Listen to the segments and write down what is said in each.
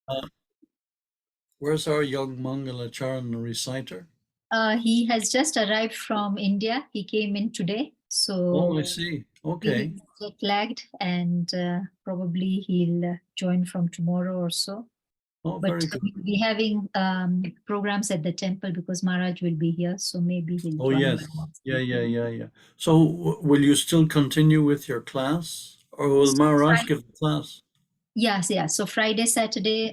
Uh, where's our young Mangalacharan reciter? He has just arrived from India. He came in today, Oh, I so see. he's Okay. jet lagged, and probably he'll join from tomorrow or so. Oh, But very good. we'll be having programs at the temple because Maharaj will be here, so maybe he'll Oh, join. yes. Yeah. So, will you still continue with your class, or will So Maharaj give the class? yes, yeah. So Friday, Saturday,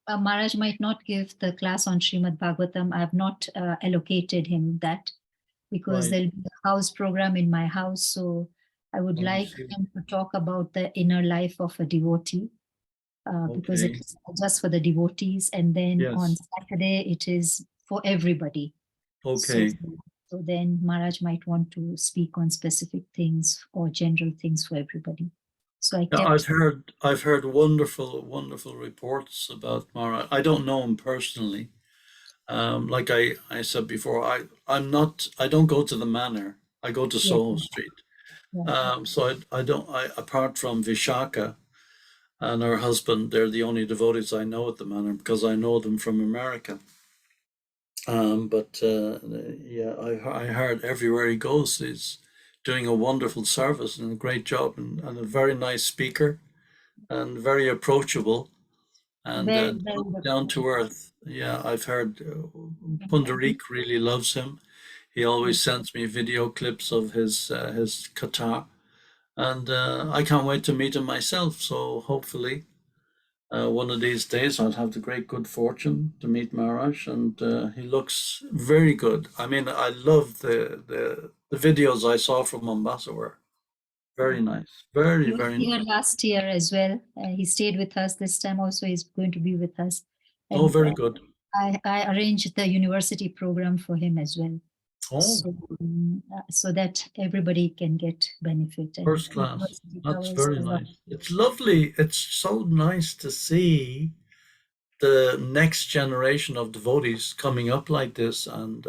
Maharaj might not give the class on Srimad Bhagavatam. I have not allocated him that because Right. there'll be a house program in my house. So I would Oh, I like see. him to talk about the inner life of a devotee because Okay. it's just for the devotees. And then on Yes. Saturday, it is for everybody. So, Okay. so then Maharaj might want to speak on specific things or general things for everybody. So I Yeah, kept. I've heard wonderful reports about Maharaj. I don't know him personally. Like I said before, I don't go to the manor. I go to Yeah, Soho Street. yeah. So I don't, apart from Vishaka and her husband, they're the only devotees I know at the manor because I know them from America. But yeah, I heard everywhere he goes, he's doing a wonderful service and a great job and a very nice speaker and very approachable and Very, very down good. to earth. Yeah, I've heard Pundarik really loves him. He always sends me video clips of his kata, and I can't wait to meet him myself. So hopefully, one of these days, I'll have the great good fortune to meet Maharaj, and he looks very good. I mean, I love the videos I saw from Mombasa were very nice, He was very here nice. last year as well. He stayed with us this time also. He's going to be with us. Oh, And very good. I arranged the university program for him as well. Oh, So that everybody can get benefit and first class. university That's covers very a lot. nice. It's lovely. It's so nice to see the next generation of devotees coming up like this and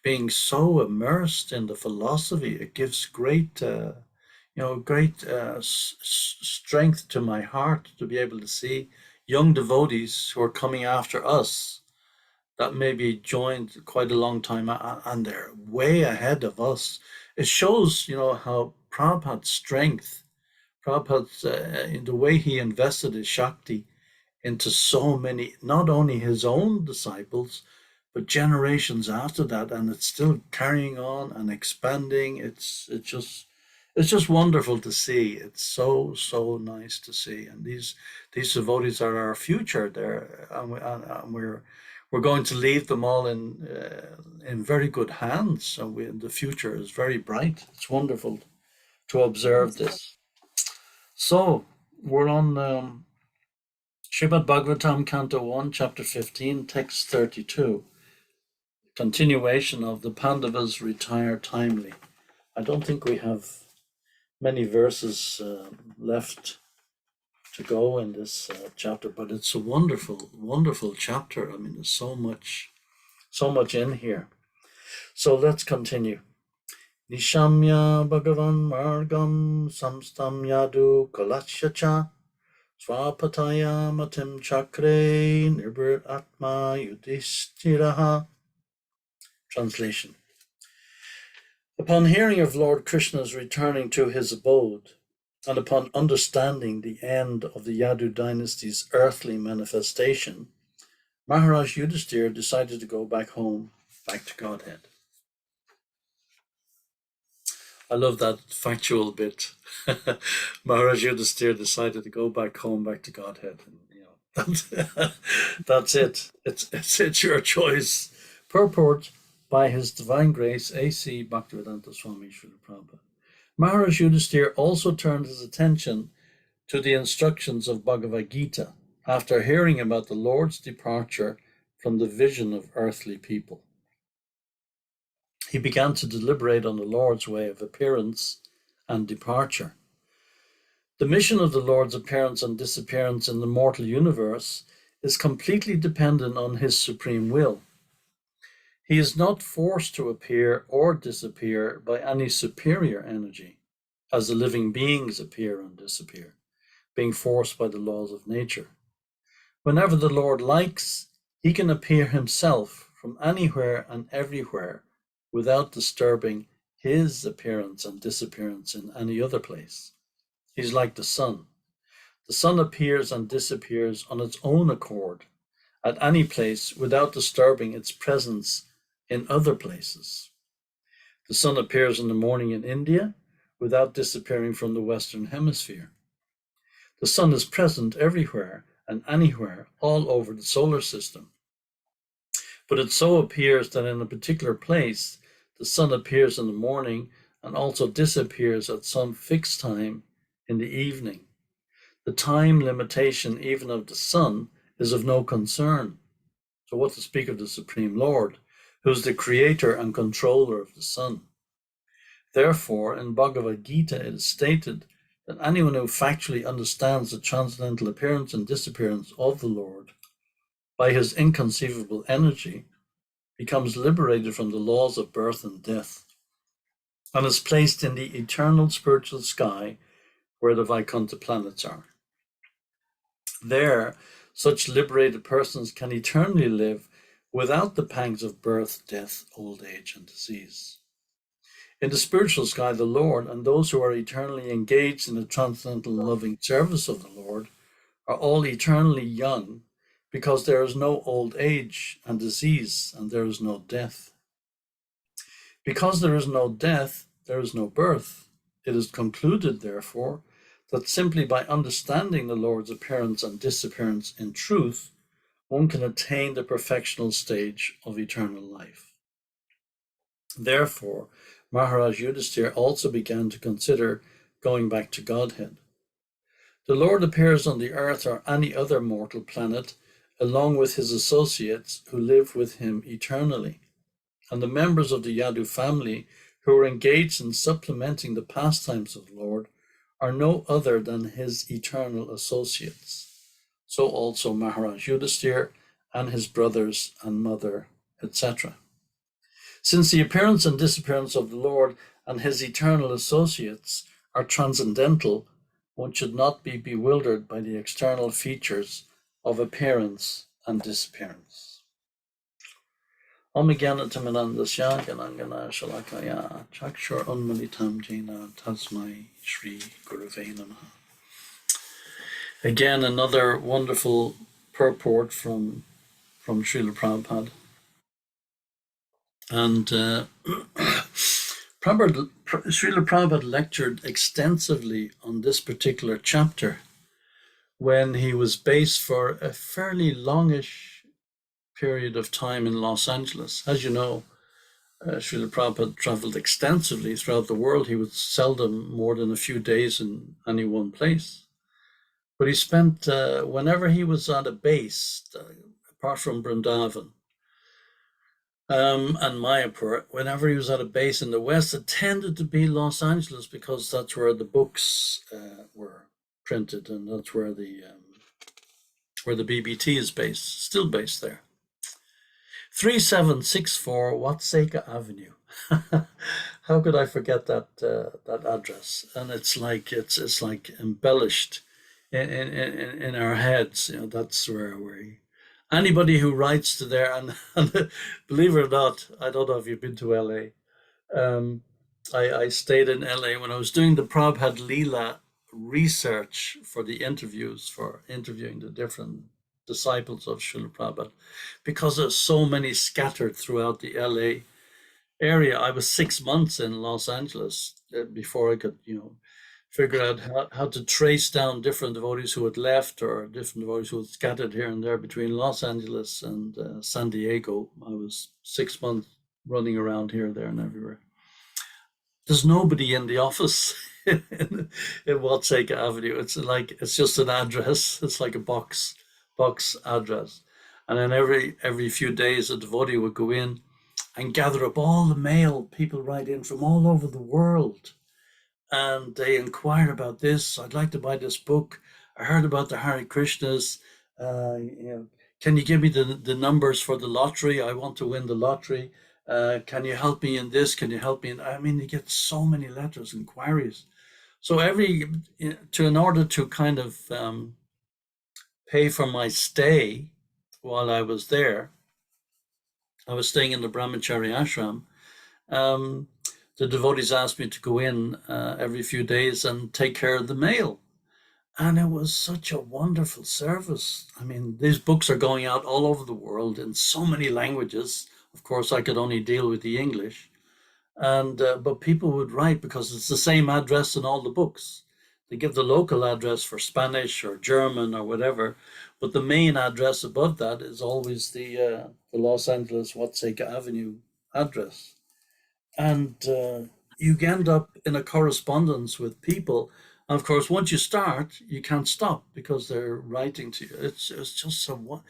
being so immersed in the philosophy. It gives great, great strength to my heart to be able to see young devotees who are coming after us that maybe joined quite a long time and they're way ahead of us. It shows, how Prabhupada's strength, Prabhupada's, in the way he invested his Shakti into so many, not only his own disciples, but generations after that, and it's still carrying on and expanding. It's just wonderful to see. It's so nice to see, and these devotees are our future. There, and we're going to leave them all in very good hands. So the future is very bright. It's wonderful to observe this. So we're on. Srimad Bhagavatam, Canto 1, Chapter 15, Text 32. Continuation of the Pandavas retire timely. I don't think we have many verses left to go in this chapter, but it's a wonderful chapter. I mean, there's so much in here. So let's continue. Nishamya Bhagavan Margam Samstam Yadu Kalashyacha Swapataya Matim Chakre Nirbir Atma Yudhishthiraha. Translation. Upon hearing of Lord Krishna's returning to his abode, and upon understanding the end of the Yadu dynasty's earthly manifestation, Maharaj Yudhisthira decided to go back home, back to Godhead. I love that factual bit. Maharaj Yudhisthira decided to go back home, back to Godhead. And, that's it. It's your choice. Purport by His Divine Grace, A.C. Bhaktivedanta Swami Srila Prabhupada. Maharaj Yudhisthira also turned his attention to the instructions of Bhagavad Gita after hearing about the Lord's departure from the vision of earthly people. He began to deliberate on the Lord's way of appearance and departure. The mission of the Lord's appearance and disappearance in the mortal universe is completely dependent on his supreme will. He is not forced to appear or disappear by any superior energy, as the living beings appear and disappear, being forced by the laws of nature. Whenever the Lord likes, he can appear himself from anywhere and everywhere without disturbing his appearance and disappearance in any other place. He's like the sun. The sun appears and disappears on its own accord at any place without disturbing its presence in other places. The sun appears in the morning in India without disappearing from the Western Hemisphere. The sun is present everywhere and anywhere all over the solar system. But it so appears that in a particular place, the sun appears in the morning and also disappears at some fixed time in the evening. The time limitation even of the sun is of no concern. So what to speak of the Supreme Lord, who is the creator and controller of the sun. Therefore, in Bhagavad Gita, it is stated that anyone who factually understands the transcendental appearance and disappearance of the Lord by his inconceivable energy becomes liberated from the laws of birth and death and is placed in the eternal spiritual sky where the Vaikuntha planets are. There, such liberated persons can eternally live without the pangs of birth, death, old age, and disease. In the spiritual sky, the Lord and those who are eternally engaged in the transcendental loving service of the Lord are all eternally young because there is no old age and disease and there is no death. Because there is no death, there is no birth. It is concluded, therefore, that simply by understanding the Lord's appearance and disappearance in truth, one can attain the perfectional stage of eternal life. Therefore, Maharaj Yudhisthira also began to consider going back to Godhead. The Lord appears on the earth or any other mortal planet, along with his associates who live with him eternally. And the members of the Yadu family who are engaged in supplementing the pastimes of the Lord are no other than his eternal associates. So also Maharaj Yudhisthira and his brothers and mother, etc. Since the appearance and disappearance of the Lord and his eternal associates are transcendental, one should not be bewildered by the external features of appearance and disappearance. Om Jnana Timirandasya Gyanangana Shalakaya Chakshur Unmilitam Jena Tasmai Shri Gurave Namaha. Again, another wonderful purport from Srila Prabhupada. And Srila Prabhupada lectured extensively on this particular chapter when he was based for a fairly longish period of time in Los Angeles. As you know, Srila Prabhupada traveled extensively throughout the world. He was seldom more than a few days in any one place. But he spent, whenever he was at a base, apart from Vrindavan, and Mayapur, whenever he was at a base in the West, it tended to be Los Angeles because that's where the books were printed, and that's where the BBT is based, still based there. 3764 Watseka Avenue. How could I forget that address? And it's like embellished in our heads. You know, that's where anybody who writes to there, and believe it or not, I don't know if you've been to LA. I stayed in LA when I was doing the Prabhupada Leela research for the interviews, for interviewing the different disciples of Srila Prabhupada, because there's so many scattered throughout the LA area. I was 6 months in Los Angeles before I could, figure out how to trace down different devotees who had left or different devotees who had scattered here and there between Los Angeles and San Diego. I was 6 months running around here, there, and everywhere. There's nobody in the office in Watseka Avenue. It's just an address. It's like a box address. And then every few days a devotee would go in and gather up all the mail people write in from all over the world. And they inquire about this. I'd like to buy this book. I heard about the Hare Krishnas. Can you give me the numbers for the lottery? I want to win the lottery. Can you help me in this? Can you help me in? I mean, you get so many letters, inquiries. So in order to kind of pay for my stay while I was there. I was staying in the Brahmachari ashram. Um, the devotees asked me to go in every few days and take care of the mail. And it was such a wonderful service. I mean, these books are going out all over the world in so many languages. Of course, I could only deal with the English. And but people would write because it's the same address in all the books. They give the local address for Spanish or German or whatever, but the main address above that is always the Los Angeles Watseka Avenue address. And you end up in a correspondence with people. And of course, once you start, you can't stop because they're writing to you. It's just so what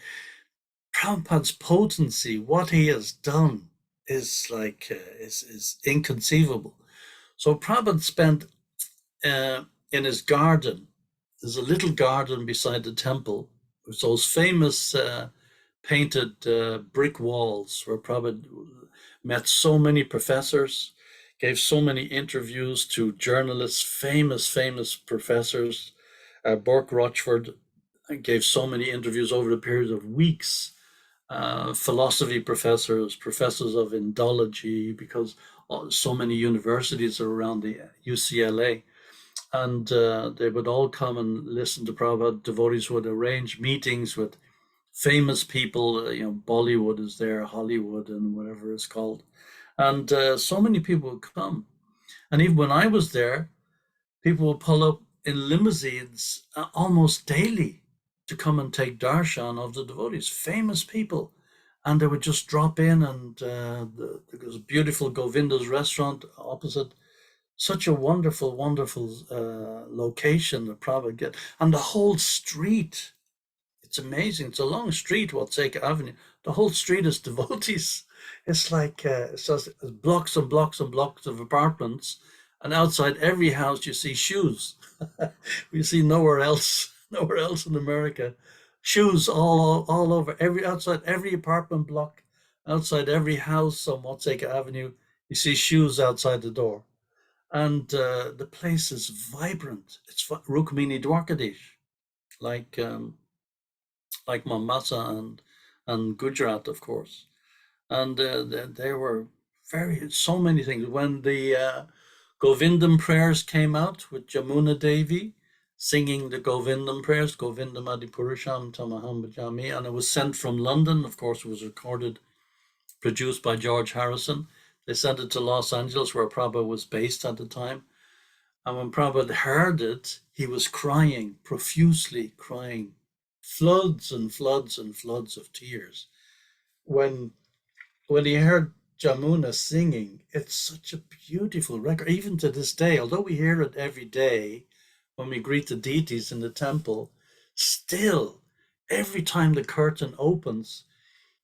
Prabhupada's potency, what he has done, is like is inconceivable. So Prabhupada spent in his garden. There's a little garden beside the temple with those famous painted brick walls where Prabhupada met so many professors, gave so many interviews to journalists, famous professors. Bork Rochford gave so many interviews over the period of weeks. Philosophy professors, professors of Indology, because so many universities are around the UCLA. And they would all come and listen to Prabhupada. Devotees would arrange meetings with famous people. Bollywood is there, Hollywood, and whatever it's called. And so many people would come. And even when I was there, people would pull up in limousines almost daily to come and take darshan of the devotees, famous people. And they would just drop in, and there was a beautiful Govinda's restaurant opposite. Such a wonderful location that Prabhupada get. And the whole street, it's amazing. It's a long street, Watseka Avenue. The whole street is devotees. It's like it's just blocks and blocks and blocks of apartments, and outside every house you see shoes. We see nowhere else in America. Shoes all over outside every apartment block, outside every house on Watseka Avenue. You see shoes outside the door, and the place is vibrant. It's Rukmini Dwarkadish, like Mombasa and Gujarat, of course. And there were so many things. When the Govindam prayers came out with Jamuna Devi singing the Govindam prayers, Govindam Adipurusham Tamaham Bhajami, and it was sent from London. Of course, it was recorded, produced by George Harrison. They sent it to Los Angeles, where Prabhupada was based at the time. And when Prabhupada heard it, he was crying, profusely crying, floods and floods and floods of tears. When he heard Jamuna singing, it's such a beautiful record, even to this day. Although we hear it every day when we greet the deities in the temple, still, every time the curtain opens,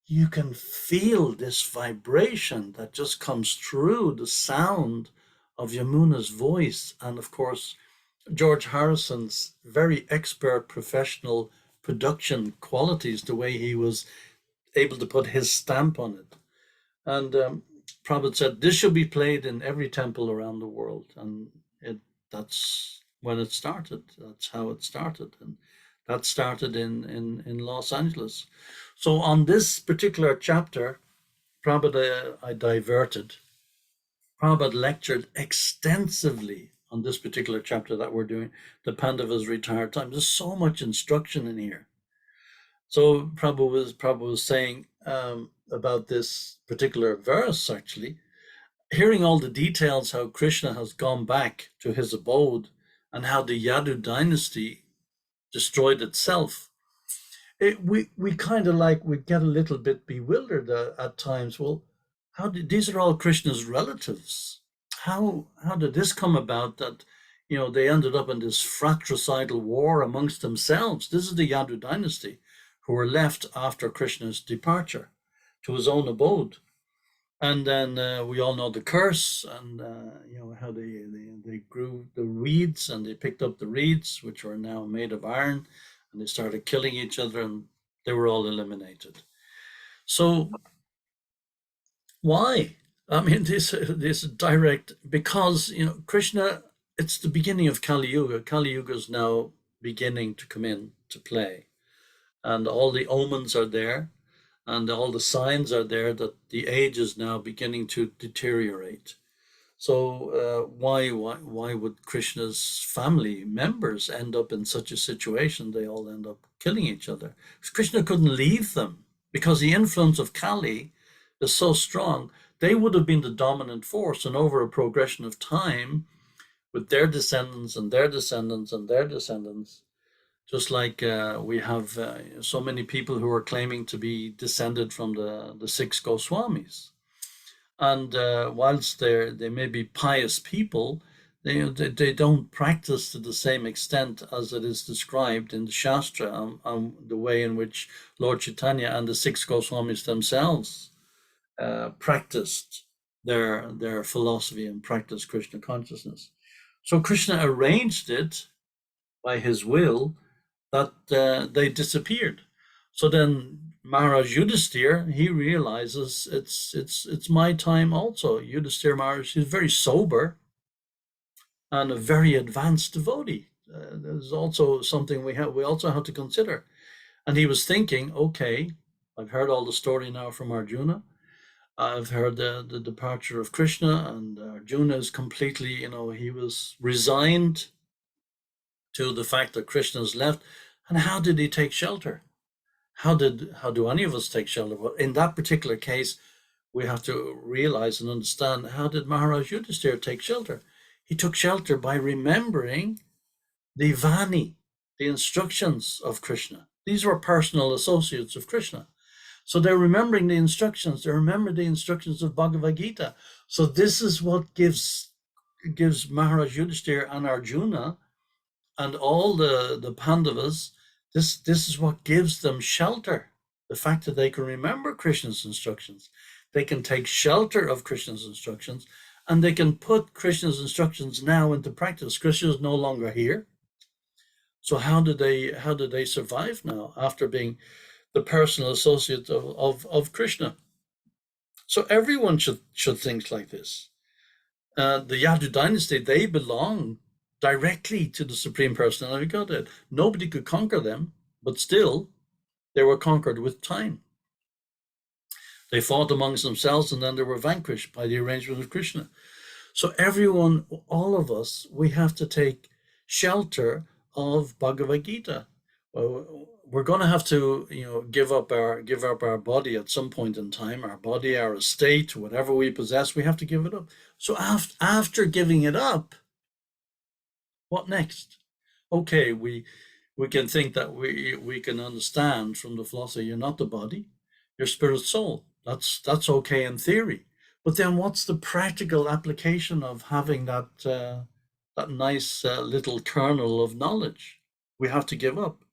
you can feel this vibration that just comes through the sound of Yamuna's voice. And of course, George Harrison's very expert professional production qualities, the way he was able to put his stamp on it. And Prabhupada said, this should be played in every temple around the world. And that's when it started. That's how it started. And that started in Los Angeles. So on this particular chapter, Prabhupada, I diverted. Prabhupada lectured extensively on this particular chapter that we're doing, the Pandavas' retired time. There's so much instruction in here. So Prabhupada was saying about this particular verse, actually, hearing all the details how Krishna has gone back to his abode and how the Yadu dynasty destroyed itself. We kind of we get a little bit bewildered at times. Well, these are all Krishna's relatives? How did this come about that they ended up in this fratricidal war amongst themselves? This is the Yadu dynasty, who were left after Krishna's departure to his own abode. And then we all know the curse, and how they grew the reeds, and they picked up the reeds, which are now made of iron, and they started killing each other, and they were all eliminated. So why? I mean, this direct, because Krishna, it's the beginning of Kali Yuga. Kali Yuga is now beginning to come in to play. and all the omens are there, and all the signs are there that the age is now beginning to deteriorate. So why would Krishna's family members end up in such a situation? They all end up killing each other. Krishna couldn't leave them because the influence of Kali is so strong. They would have been the dominant force, and over a progression of time, with their descendants and their descendants and their descendants, just like we have so many people who are claiming to be descended from the six Goswamis. And whilst they may be pious people, they don't practice to the same extent as it is described in the Shastra, the way in which Lord Chaitanya and the six Goswamis themselves practiced their philosophy and practiced Krishna consciousness. So Krishna arranged it by his will that they disappeared. So then Maharaj Yudhisthira, he realizes it's my time also. Yudhisthira Maharaj is very sober and a very advanced devotee. There's also something we also have to consider. And he was thinking, okay, I've heard all the story now from Arjuna. I've heard the departure of Krishna, and Arjuna is completely, he was resigned to the fact that Krishna has left. And how did he take shelter? How do any of us take shelter? Well, in that particular case, we have to realize and understand, how did Maharaj Yudhisthira take shelter? He took shelter by remembering the Vani, the instructions of Krishna. These were personal associates of Krishna. So they're remembering the instructions. They remember the instructions of Bhagavad Gita. So this is what gives Maharaj Yudhisthira and Arjuna and all the Pandavas, this is what gives them shelter. The fact that they can remember Krishna's instructions. They can take shelter of Krishna's instructions, and they can put Krishna's instructions now into practice. Krishna is no longer here. So how did they survive now after being the personal associate of Krishna? So everyone should think like this. The Yadu dynasty, they belong directly to the Supreme Personality of Godhead. Nobody could conquer them, but still they were conquered with time. They fought amongst themselves, and then they were vanquished by the arrangement of Krishna. So everyone, all of us, we have to take shelter of Bhagavad Gita. Well, we're going to have to, give up our body at some point in time. Our body, our estate, whatever we possess, we have to give it up. So after giving it up, what next? Okay, we can think that we can understand from the philosophy, you're not the body, you're spirit soul. That's okay in theory. But then what's the practical application of having that nice little kernel of knowledge? We have to give up.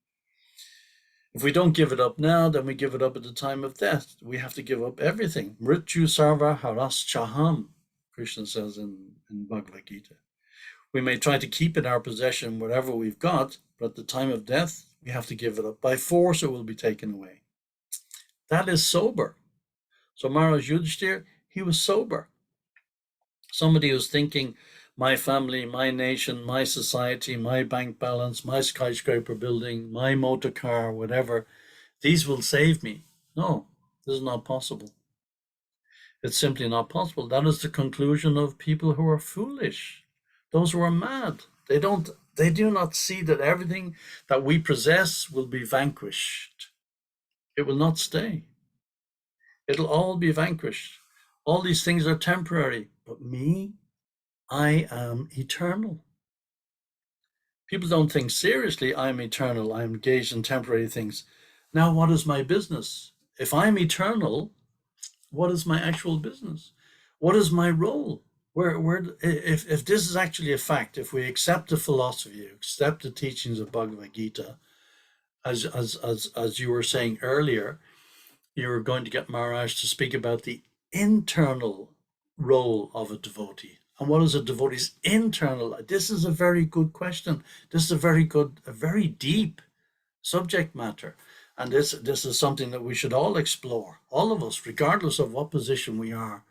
If we don't give it up now, then we give it up at the time of death. We have to give up everything. Mrityu sarva haras chaham, Krishna says in Bhagavad Gita. We may try to keep in our possession whatever we've got, but at the time of death, we have to give it up. By force, it will be taken away. That is sober. So Maharaj Yudhisthira, he was sober. Somebody who's thinking, my family, my nation, my society, my bank balance, my skyscraper building, my motor car, whatever, these will save me. No, this is not possible. It's simply not possible. That is the conclusion of people who are foolish. Those who are mad. They do not see that everything that we possess will be vanquished. It will not stay. It'll all be vanquished. All these things are temporary, but me, I am eternal. People don't think seriously, I'm eternal, I'm engaged in temporary things. Now, what is my business? If I'm eternal, what is my actual business? What is my role? If this is actually a fact, if we accept the philosophy, accept the teachings of Bhagavad Gita, as you were saying earlier, you're going to get Maharaj to speak about the internal role of a devotee. And what is a devotee's internal? This is a very good question. This is a very deep subject matter. And this is something that we should all explore, all of us, regardless of what position we are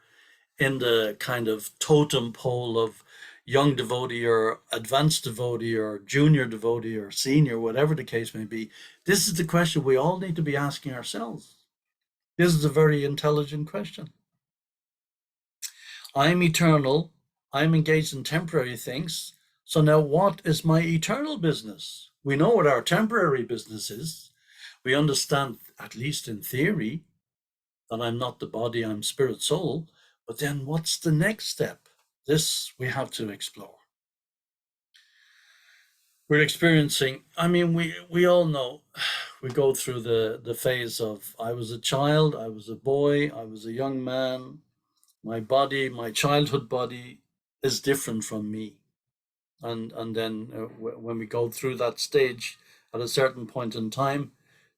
in the kind of totem pole of, young devotee or advanced devotee or junior devotee or senior, whatever the case may be. This is the question we all need to be asking ourselves. This is a very intelligent question. I'm eternal. I'm engaged in temporary things. So now what is my eternal business? We know what our temporary business is. We understand, at least in theory, that I'm not the body, I'm spirit, soul. But then what's the next step? This we have to explore. We're experiencing, I mean, we all know, we go through the phase of I was a child, I was a boy, I was a young man. My body, my childhood body is different from me. And then when we go through that stage at a certain point in time,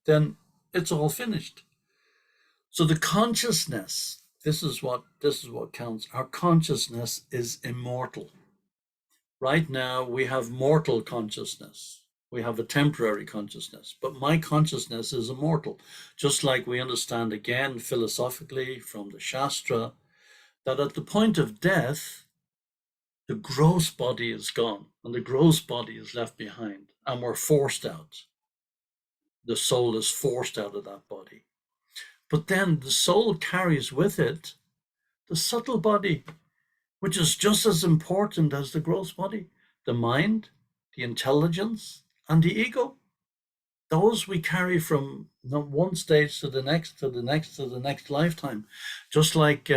then it's all finished. So the consciousness, this is what counts. Our consciousness is immortal. Right now we have mortal consciousness. We have a temporary consciousness, but my consciousness is immortal. Just like we understand again philosophically from the Shastra that at the point of death, the gross body is gone and the gross body is left behind, and we're forced out. The soul is forced out of that body. But then the soul carries with it the subtle body, which is just as important as the gross body, the mind, the intelligence, and the ego. Those we carry from one stage to the next, to the next, to the next lifetime. Just like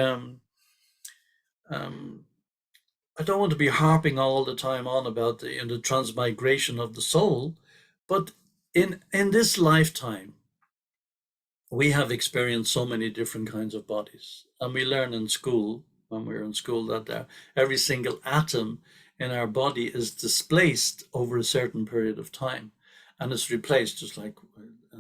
I don't want to be harping all the time on about the transmigration of the soul, but in this lifetime, we have experienced so many different kinds of bodies, and we learn in school when we're in school that every single atom in our body is displaced over a certain period of time, and it's replaced. Just like a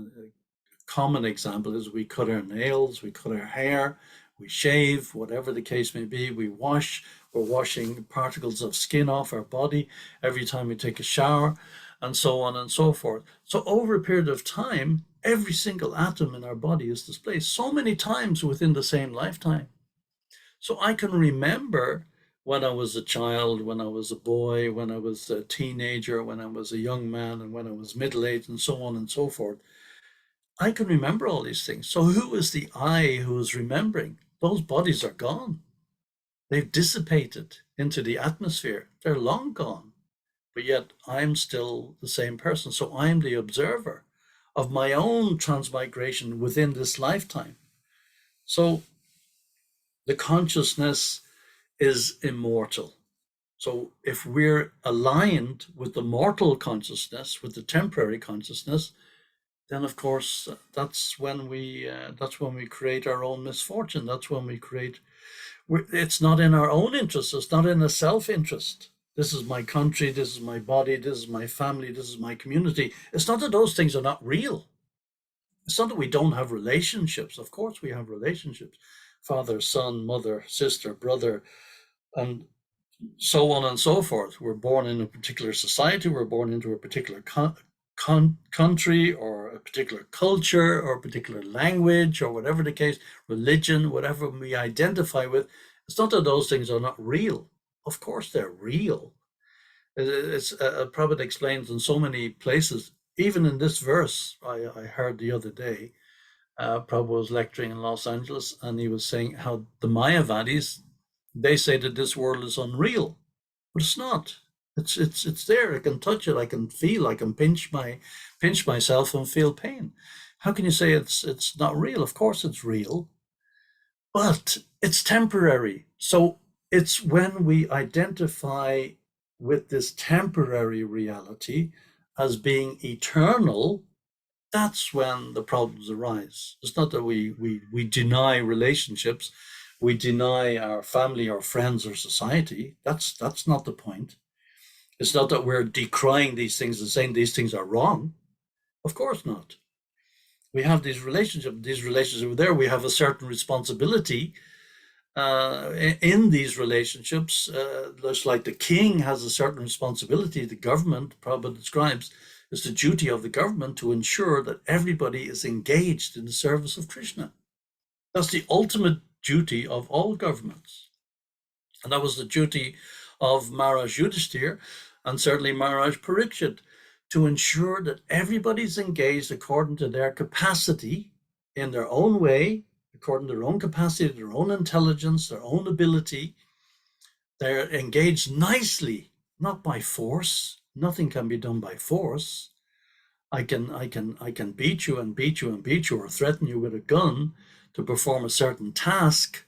common example is we cut our nails, we cut our hair, we shave, whatever the case may be, we wash. We're washing particles of skin off our body every time we take a shower, and so on and so forth. So over a period of time, every single atom in our body is displaced so many times within the same lifetime. So I can remember when I was a child, when I was a boy, when I was a teenager, when I was a young man, and when I was middle-aged, and so on and so forth. I can remember all these things. So who is the I who is remembering? Those bodies are gone. They've dissipated into the atmosphere. They're long gone. But yet I'm still the same person. So I'm the observer of my own transmigration within this lifetime. So the consciousness is immortal. So if we're aligned with the mortal consciousness, with the temporary consciousness, then of course that's when we create our own misfortune. That's when we create. It's not in our own interest. It's not in a self-interest. This is my country. This is my body. This is my family. This is my community. It's not that those things are not real. It's not that we don't have relationships. Of course, we have relationships: father, son, mother, sister, brother, and so on and so forth. We're born in a particular society. We're born into a particular country or a particular culture or a particular language or whatever the case, religion, whatever we identify with. It's not that those things are not real. Of course they're real. It's Prabhupada explains in so many places, even in this verse I heard the other day. Prabhupada was lecturing in Los Angeles, and he was saying how the Mayavadis, they say that this world is unreal, but it's not. It's there. I can touch it. I can feel. I can pinch myself and feel pain. How can you say it's not real? Of course it's real, but it's temporary. So it's when we identify with this temporary reality as being eternal, that's when the problems arise. It's not that we deny relationships, we deny our family or friends or society. That's not the point. It's not that we're decrying these things and saying these things are wrong. Of course not. We have these relationships. These relationships are there. We have a certain responsibility in these relationships. Just like the king has a certain responsibility, the government, Prabhupada describes, it's the duty of the government to ensure that everybody is engaged in the service of Krishna. That's the ultimate duty of all governments. And that was the duty of Maharaj Yudhishthir and certainly Maharaj Parikshit, to ensure that everybody's engaged according to their capacity in their own way, according to their own capacity, their own intelligence, their own ability. They're engaged nicely, not by force. Nothing can be done by force. I can beat you and beat you and beat you, or threaten you with a gun to perform a certain task.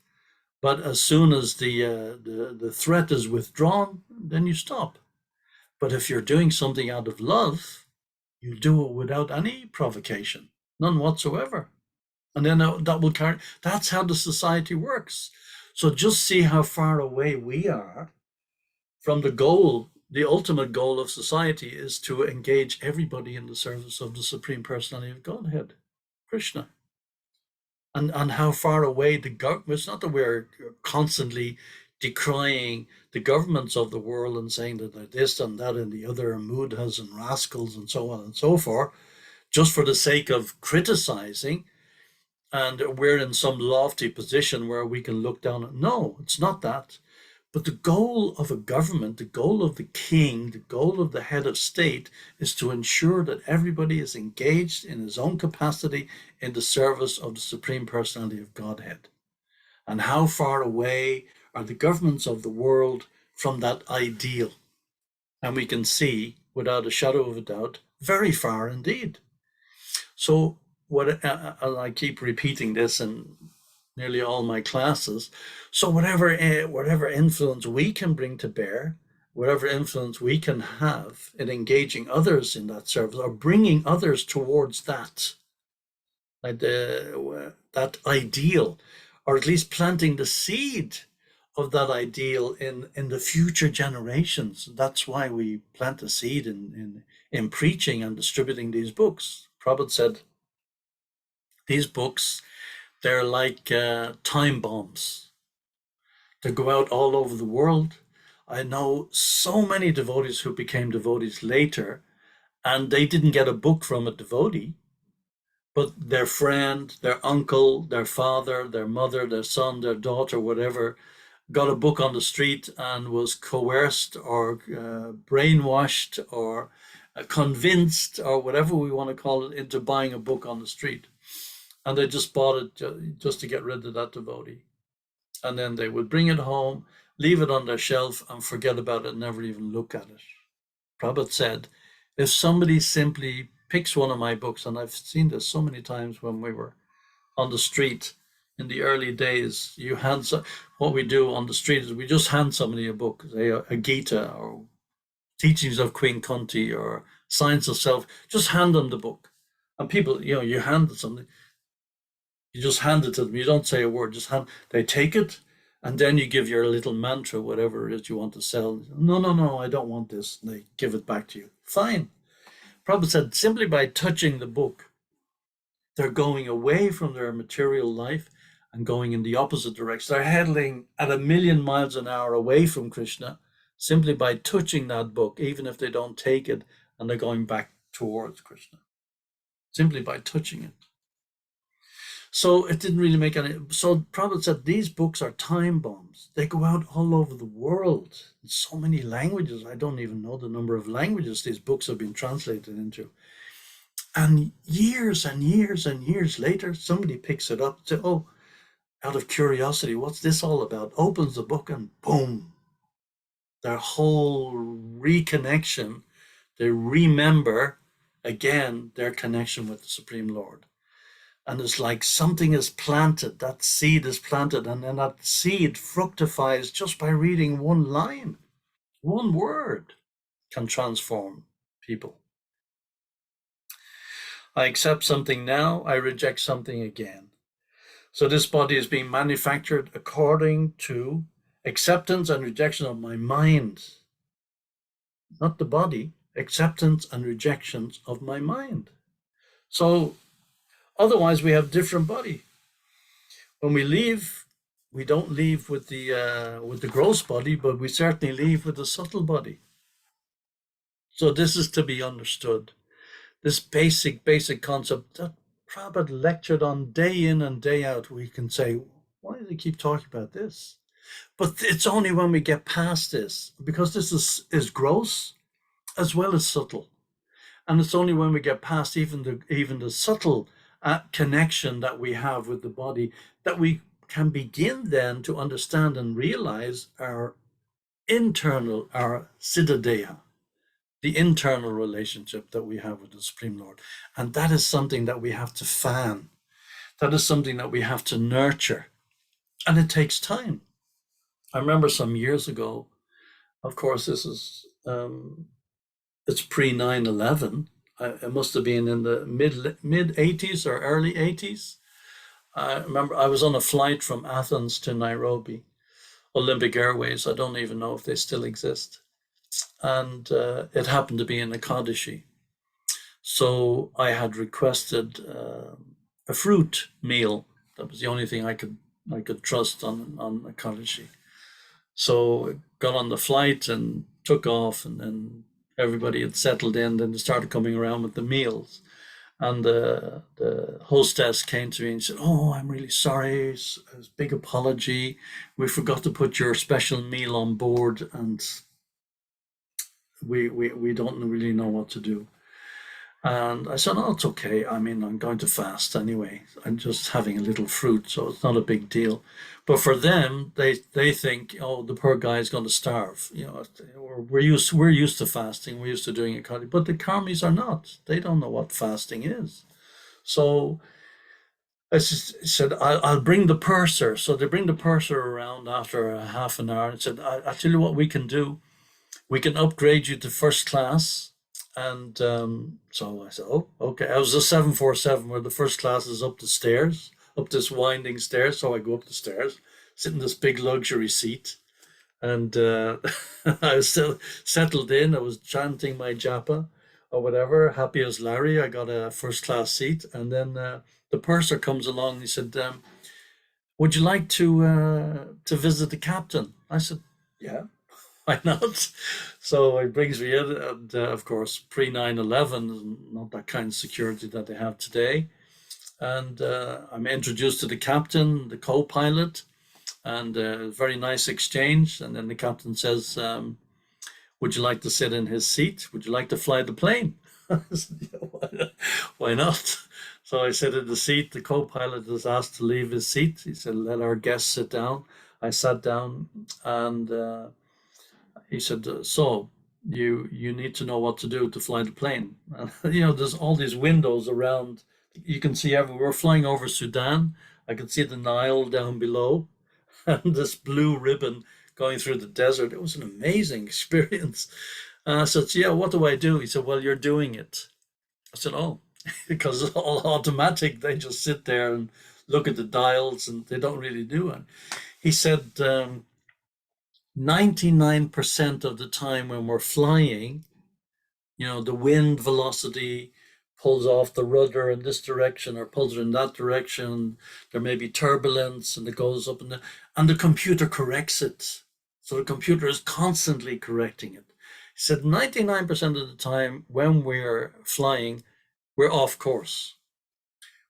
But as soon as the threat is withdrawn, then you stop. But if you're doing something out of love, you do it without any provocation, none whatsoever. And then that will carry. That's how the society works. So just see how far away we are from the goal. The ultimate goal of society is to engage everybody in the service of the Supreme Personality of Godhead, Krishna. And how far away the government. It's not that we're constantly decrying the governments of the world and saying that they're this and that and the other, and mudhas and rascals and so on and so forth, just for the sake of criticizing. And we're in some lofty position where we can look down. No, it's not that. But the goal of a government, the goal of the king, the goal of the head of state is to ensure that everybody is engaged in his own capacity in the service of the Supreme Personality of Godhead. And how far away are the governments of the world from that ideal? And we can see, without a shadow of a doubt, very far indeed. So what I keep repeating this in nearly all my classes. So whatever influence we can bring to bear, whatever influence we can have in engaging others in that service, or bringing others towards that, like that ideal, or at least planting the seed of that ideal in the future generations. That's why we plant the seed in preaching and distributing these books. Prabhupada said, these books, they're like time bombs. They go out all over the world. I know so many devotees who became devotees later, and they didn't get a book from a devotee, but their friend, their uncle, their father, their mother, their son, their daughter, whatever, got a book on the street and was coerced or brainwashed or convinced, or whatever we want to call it, into buying a book on the street. And they just bought it just to get rid of that devotee. And then they would bring it home, leave it on their shelf, and forget about it, never even look at it. Prabhupada said, if somebody simply picks one of my books, and I've seen this so many times when we were on the street in the early days, what we do on the street is we just hand somebody a book, say a Gita or Teachings of Queen Kunti or Science of Self, just hand them the book. And people, you hand something, you just hand it to them. You don't say a word, they take it, and then you give your little mantra, whatever it is you want to sell. No, I don't want this. And they give it back to you. Fine. Prabhupada said, simply by touching the book, they're going away from their material life and going in the opposite direction. They're heading at 1,000,000 miles an hour away from Krishna, simply by touching that book, even if they don't take it, and they're going back towards Krishna, simply by touching it. So it didn't really make any. So Prabhupada said these books are time bombs. They go out all over the world in so many languages. I don't even know the number of languages these books have been translated into. And years and years and years later, somebody picks it up and says, oh, out of curiosity, what's this all about? Opens the book and boom, their whole reconnection. They remember again their connection with the Supreme Lord. And it's like something is planted, that seed is planted, and then that seed fructifies just by reading one line. One word can transform people. I accept something now, I reject something again. So this body is being manufactured according to acceptance and rejection of my mind. Not the body, acceptance and rejections of my mind. So otherwise, we have different body. When we leave, we don't leave with the gross body, but we certainly leave with the subtle body. So this is to be understood. This basic concept that Prabhupada lectured on day in and day out. We can say, why do they keep talking about this? But it's only when we get past this, because this is gross as well as subtle. And it's only when we get past even the subtle connection that we have with the body that we can begin then to understand and realize our siddhadeha, the internal relationship that we have with the Supreme Lord. And that is something that we have to fan. That is something that we have to nurture. And it takes time. I remember some years ago, of course, this is, it's pre 9/11. It must have been in the mid 80s or early 80s. I remember I was on a flight from Athens to Nairobi, Olympic Airways. I don't even know if they still exist. And it happened to be in Ekadashi. So I had requested a fruit meal. That was the only thing I could trust on Ekadashi. So I got on the flight and took off, and then everybody had settled in. Then they started coming around with the meals. And the hostess came to me and said, "Oh, I'm really sorry. It's a big apology. We forgot to put your special meal on board, and we don't really know what to do." And I said, "Oh, it's okay. I mean, I'm going to fast anyway. I'm just having a little fruit, so it's not a big deal." But for them, they think, "Oh, the poor guy is going to starve." We're used to fasting. We're used to doing it, but the karmis are not. They don't know what fasting is. So I said, I'll bring the purser. So they bring the purser around after a half an hour and said, I'll tell you what we can do. We can upgrade you to first class. And so I said, "Oh, okay." I was a 747 where the first class is up the stairs, up this winding stairs. So I go up the stairs, sit in this big luxury seat. And I was still settled in. I was chanting my japa or whatever, happy as Larry. I got a first class seat. And then the purser comes along and he said, "Would you like to visit the captain?" I said, "Yeah, why not?" So he brings me in, and of course, pre 9/11, not that kind of security that they have today. And I'm introduced to the captain, the co pilot, and a very nice exchange. And then the captain says, "Would you like to sit in his seat? Would you like to fly the plane?" I said, "Yeah, why not?" So I sit in the seat. The co pilot was asked to leave his seat. He said, "Let our guests sit down." I sat down, and he said, "So you need to know what to do to fly the plane." There's all these windows around. You can see everywhere. We're flying over Sudan. I could see the Nile down below, and this blue ribbon going through the desert. It was an amazing experience. And I said, "Yeah, what do I do?" He said, "Well, you're doing it." I said, "Oh," because it's all automatic. They just sit there and look at the dials, and they don't really do it. He said, 99% of the time when we're flying, the wind velocity pulls off the rudder in this direction or pulls it in that direction. There may be turbulence and it goes up and the computer corrects it. So the computer is constantly correcting it. He said 99% of the time when we're flying, we're off course.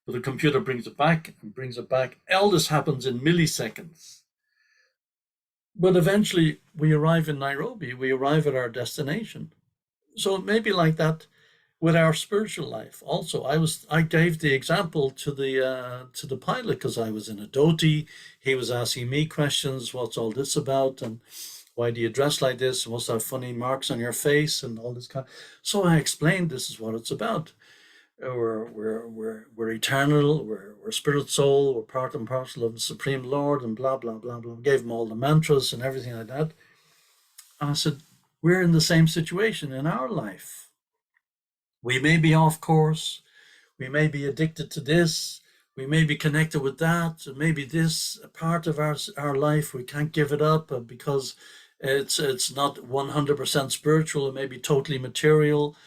But the computer brings it back and brings it back. All this happens in milliseconds. But eventually we arrive in Nairobi, we arrive at our destination. So it may be like that with our spiritual life. Also, I gave the example to the pilot because I was in a dhoti. He was asking me questions. What's all this about? And why do you dress like this? What's that funny marks on your face? And all this kind. So I explained this is what it's about. We're eternal. We're spirit soul. We're part and parcel of the Supreme Lord, and blah blah blah blah. Gave him all the mantras and everything like that. And I said, we're in the same situation in our life. We may be off course. We may be addicted to this. We may be connected with that. Maybe this part of our life, we can't give it up because it's not 100% spiritual. It may be totally material.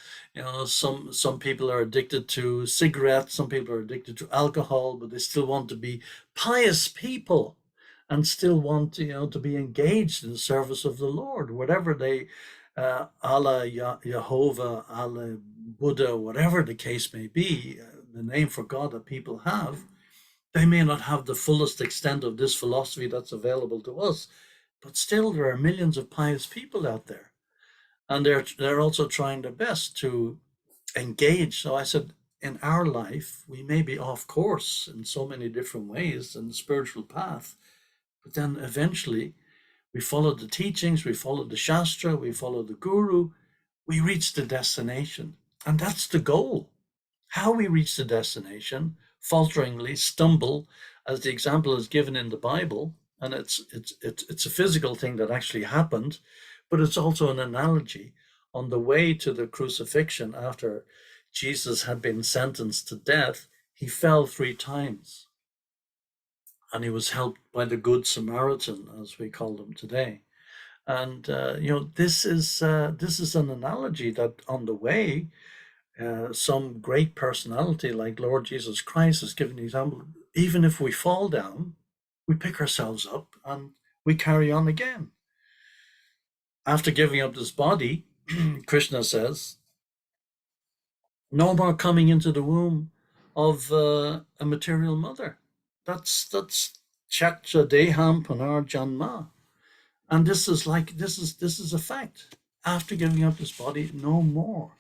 Some people are addicted to cigarettes. Some people are addicted to alcohol, but they still want to be pious people and still want to be engaged in the service of the Lord, whatever they Allah, Jehovah, Allah, Buddha, whatever the case may be, the name for God that people have. They may not have the fullest extent of this philosophy that's available to us, but still there are millions of pious people out there. And they're also trying their best to engage. So I said, in our life, we may be off course in so many different ways in the spiritual path, but then eventually we follow the teachings, we follow the Shastra, we follow the Guru, we reach the destination. And that's the goal. How we reach the destination, falteringly stumble, as the example is given in the Bible, and it's a physical thing that actually happened, but it's also an analogy. On the way to the crucifixion, after Jesus had been sentenced to death, he fell 3 times, and he was helped by the Good Samaritan, as we call them today. And this is an analogy that on the way, some great personality like Lord Jesus Christ has given an example. Even if we fall down, we pick ourselves up and we carry on again. After giving up this body, Krishna says, no more coming into the womb of a material mother. That's Chaksha Deham Punar Janma. And this is a fact. After giving up this body, no more.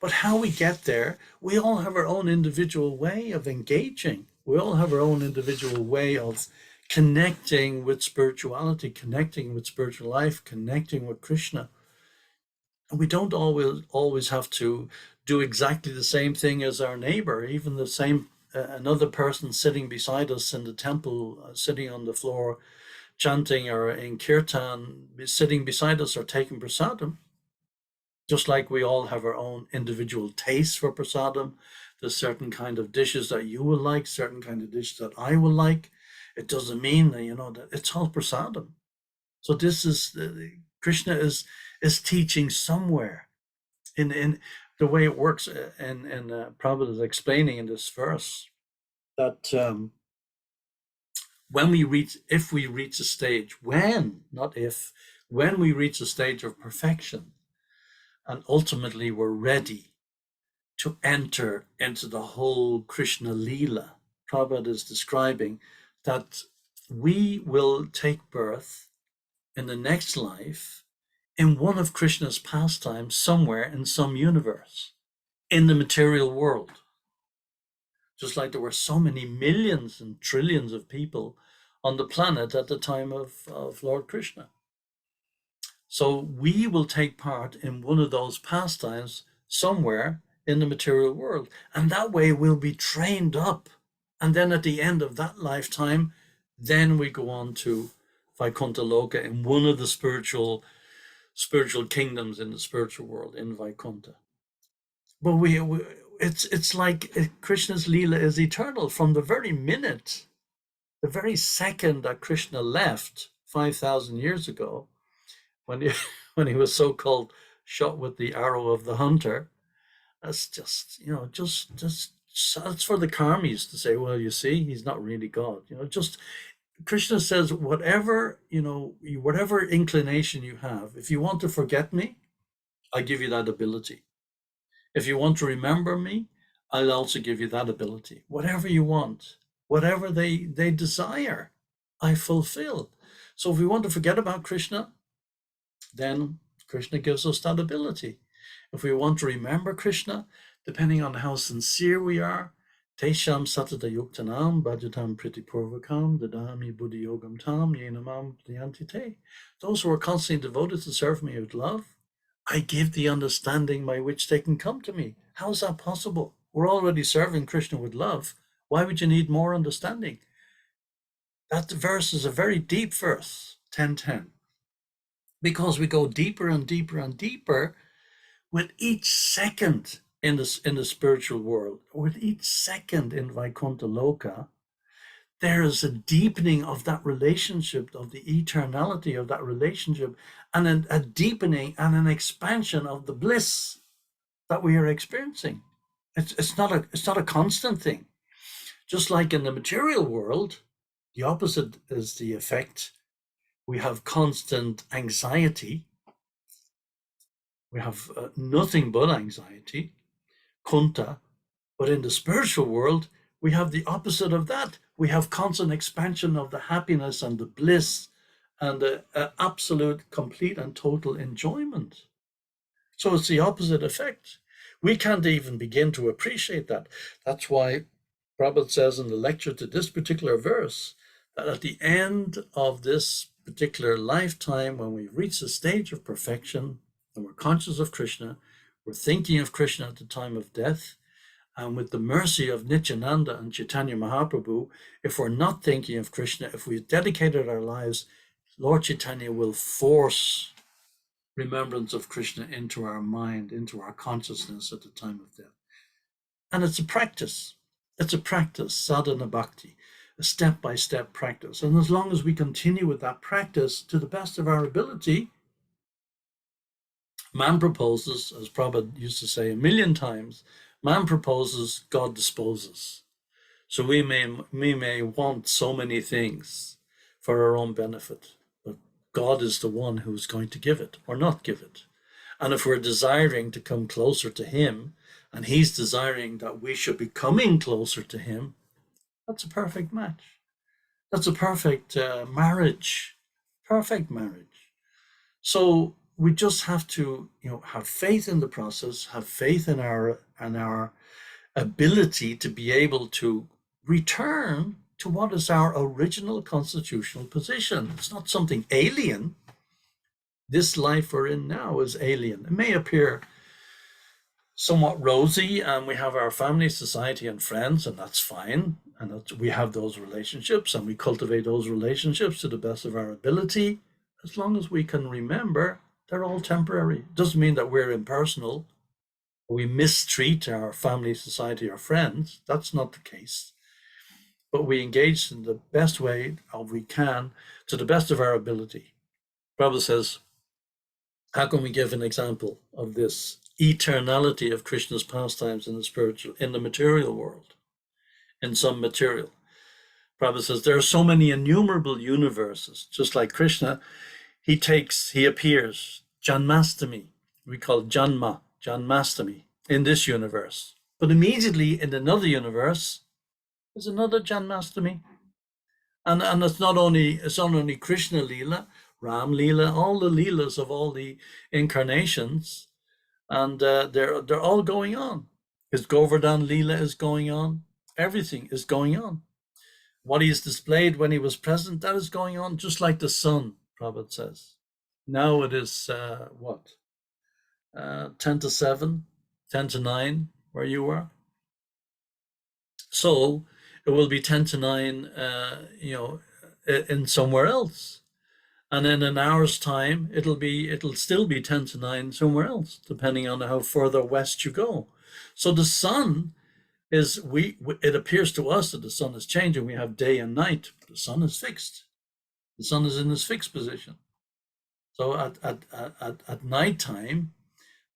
But how we get there, we all have our own individual way of engaging. We all have our own individual way of connecting with spirituality, connecting with spiritual life, connecting with Krishna. And we don't always have to do exactly the same thing as our neighbor, even the same another person sitting beside us in the temple, sitting on the floor, chanting, or in kirtan, sitting beside us or taking prasadam. Just like we all have our own individual tastes for prasadam, there's certain kind of dishes that you will like, certain kind of dishes that I will like. It doesn't mean that that it's all prasadam. So this is Krishna is teaching somewhere in the way it works. And Prabhupada is explaining in this verse that if we reach a stage, not if, when we reach a stage of perfection, and ultimately we're ready to enter into the whole Krishna Leela. Prabhupada is describing that we will take birth in the next life in one of Krishna's pastimes somewhere in some universe, in the material world. Just like there were so many millions and trillions of people on the planet at the time of Lord Krishna. So we will take part in one of those pastimes somewhere in the material world. And that way we'll be trained up. And then at the end of that lifetime, then we go on to Vaikuntha Loka in one of the spiritual kingdoms in the spiritual world, in Vaikuntha. But it's like Krishna's Leela is eternal. From the very minute, the very second that Krishna left 5,000 years ago, when he was so-called shot with the arrow of the hunter, that's just that's for the karmis to say, well, you see, he's not really God. Just Krishna says, whatever inclination you have, if you want to forget me, I give you that ability. If you want to remember me, I'll also give you that ability. Whatever you want, whatever they desire, I fulfill. So if we want to forget about Krishna, then Krishna gives us that ability. If we want to remember Krishna, depending on how sincere we are, Tesham satata yuktanam bhajatam pritipurvakam dadami buddhi yogam tam yenamam priyantite. Those who are constantly devoted to serve me with love, I give the understanding by which they can come to me. How is that possible? We're already serving Krishna with love. Why would you need more understanding? That verse is a very deep verse, 10:10. Because we go deeper and deeper and deeper with each second in the spiritual world, with each second in Vaikuntha Loka, there is a deepening of that relationship, of the eternality of that relationship, and a deepening and an expansion of the bliss that we are experiencing. It's not a constant thing. Just like in the material world, the opposite is the effect. We have constant anxiety. We have nothing but anxiety, kunta. But in the spiritual world, we have the opposite of that. We have constant expansion of the happiness and the bliss and the absolute, complete, and total enjoyment. So it's the opposite effect. We can't even begin to appreciate that. That's why Prabhupada says in the lecture to this particular verse that at the end of this particular lifetime, when we reach the stage of perfection and we're conscious of Krishna, we're thinking of Krishna at the time of death, and with the mercy of Nityananda and Chaitanya Mahaprabhu, if we're not thinking of Krishna, if we've dedicated our lives, Lord Chaitanya will force remembrance of Krishna into our mind, into our consciousness at the time of death. And it's a practice. It's a practice, sadhana bhakti, a step-by-step practice. And as long as we continue with that practice to the best of our ability, man proposes, as Prabhupada used to say a million times, man proposes, God disposes. So we may want so many things for our own benefit, but God is the one who's going to give it or not give it. And if we're desiring to come closer to him, and he's desiring that we should be coming closer to him, that's a perfect match. That's a perfect marriage. Perfect marriage. So we just have to, have faith in the process, have faith in our ability to be able to return to what is our original constitutional position. It's not something alien. This life we're in now is alien. It may appear somewhat rosy, and we have our family, society, and friends, and that's fine. And we have those relationships, and we cultivate those relationships to the best of our ability, as long as we can remember they're all temporary. It doesn't mean that we're impersonal, we mistreat our family, society, our friends. That's not the case. But we engage in the best way we can to the best of our ability. Prabhupada says, how can we give an example of this eternality of Krishna's pastimes in the material world, in some material? Prabhupada says there are so many innumerable universes, just like Krishna. He appears, Janmastami, we call it Janmastami, in this universe. But immediately in another universe, there's another Janmastami. And it's not only Krishna Leela, Ram Leela, all the Leelas of all the incarnations, and they're all going on. His Govardhan Leela is going on. Everything is going on. What he's displayed when he was present, that is going on, just like the sun, Prabhupada says. Now it is 10 to 7, 10 to 9, where you were. So it will be 10 to 9, in somewhere else. And in an hour's time, it'll still be 10 to 9 somewhere else, depending on how further west you go. So the sun it appears to us that the sun is changing. We have day and night. The sun is fixed. The sun is in its fixed position. So at nighttime,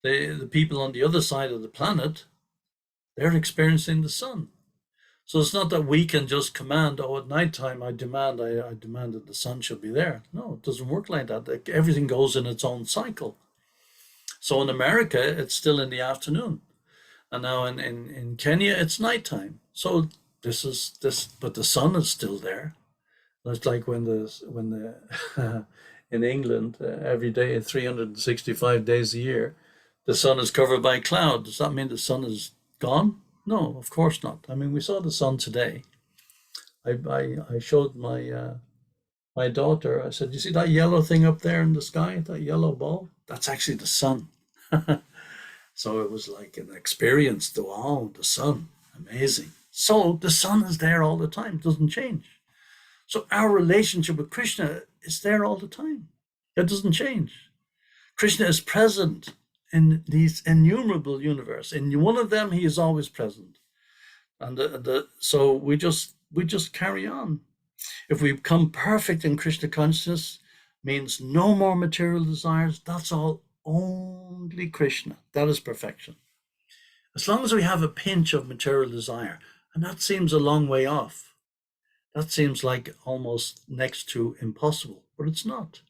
the people on the other side of the planet, they're experiencing the sun. So it's not that we can just command, at nighttime I demand that the sun should be there. No, it doesn't work like that. Everything goes in its own cycle. So in America, it's still in the afternoon. And now in Kenya, it's nighttime. So but the sun is still there. It's like when in England, every day, 365 days a year, the sun is covered by cloud. Does that mean the sun is gone? No, of course not. I mean, we saw the sun today. I showed my daughter, I said, you see that yellow thing up there in the sky, that yellow ball? That's actually the sun. So it was like an experience. Wow, the sun, amazing. So the sun is there all the time, doesn't change. So our relationship with Krishna is there all the time. It doesn't change. Krishna is present in these innumerable universes. In one of them, he is always present. And so we just carry on. If we become perfect in Krishna consciousness, means no more material desires. That's all. Only Krishna. That is perfection. As long as we have a pinch of material desire, and that seems a long way off. That seems like almost next to impossible, but it's not.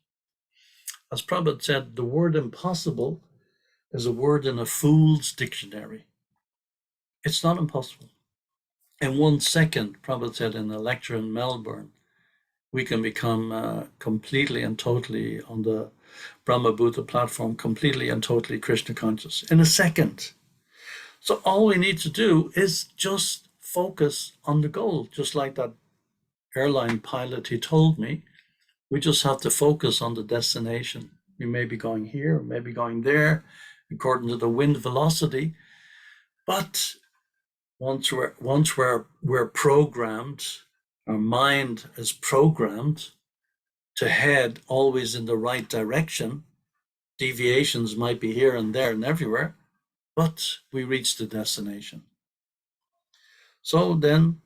As Prabhupada said, the word impossible is a word in a fool's dictionary. It's not impossible. In 1 second, Prabhupada said in a lecture in Melbourne, we can become completely and totally on the Brahma Buddha platform, completely and totally Krishna conscious in a second. So all we need to do is just focus on the goal, just like that airline pilot, he told me. We just have to focus on the destination. We may be going here, maybe going there, according to the wind velocity. But once we're programmed, our mind is programmed to head always in the right direction. Deviations might be here and there and everywhere, but we reach the destination. So then